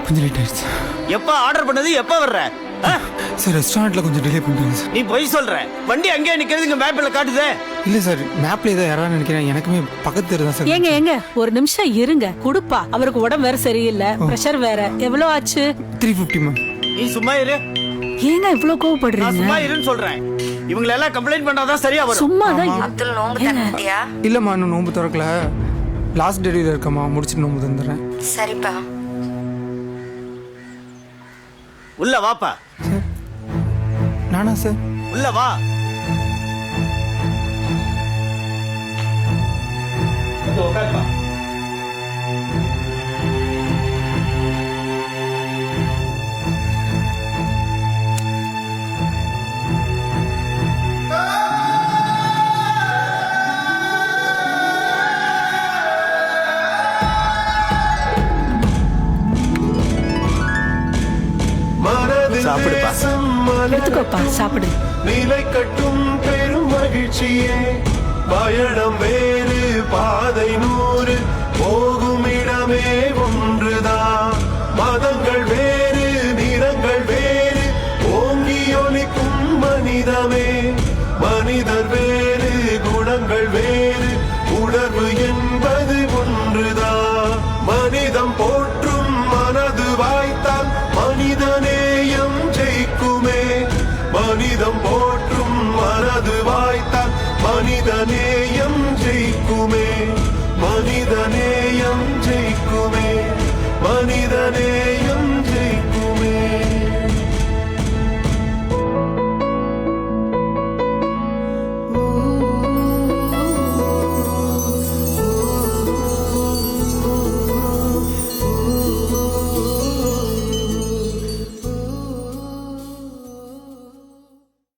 கொஞ்சம் லேட் ஆயிடுச்சு எப்ப ஆர்டர் பண்ணது எப்ப வர்ற சார். ரெஸ்டாரண்ட்ல கொஞ்சம் டிலே பண்ணிட்டேங்க சார். நீ பொய் சொல்ற. வண்டி அங்கேயே நிக்கிறது இங்க மேப்ல காட்டுதே. இல்ல சார், மேப்ல ஏதோ யாராவது நினைக்கிறேன். எனக்குமே பக்கத்து தெரு தான் சார். ஏங்க ஒரு நிமிஷம் இருங்க. குடுப்பா, அவருக்கு உடம்பு வேற சரியில்லை, பிரஷர் வேற. எவ்வளவு ஆச்சு? 350 மேம். நீ சும்மா இரு. ஏங்க இவ்வளவு நான் கோவப்படுறீங்க? சும்மா இருன்னு சொல்றேன். இவங்க எல்லாம் கம்ப்ளைண்ட் பண்ணாதான் சரியா வரும். சும்மாதான் அப்துல் நோம்பு தரட்டியா? இல்லம்மா, இன்னும் நோம்பு திறக்கல. லாஸ்ட் டெலிவரி இருக்கம்மா, முடிச்சுட்டு நோம்பு தந்துடுறேன். சரிப்பா. உள்ள வாப்பா. நானா சார்? உள்ள வா. வந்து உட்காருப்பா. சாப்பிடுப்பா. எடுத்துக்கோப்பா, சாப்பிடு. நிலை கட்டும் பெரும் மகிழ்ச்சியே. பயணம் வேறு, பாதை 100, போகும் இடமே ஒன்றுதான். மதங்கள் வேறு, நிறங்கள் வேறு, ஓங்கி ஒலிக்கும் மனிதமே. மனிதர் வேறு, குணங்கள் வேறு, உணர்வு என்பது ஒன்றுதான். மனிதம் போற்றும் மனது வாய்த்தால் மனிதநேயம் ஜெயிக்குமே. மனிதம் போற்றும் மனது வாய்த்தால் மனிதநேயம் ஜெயிக்குமே. மனிதநேயம் ஜெயிக்குமே. மனிதநேயம்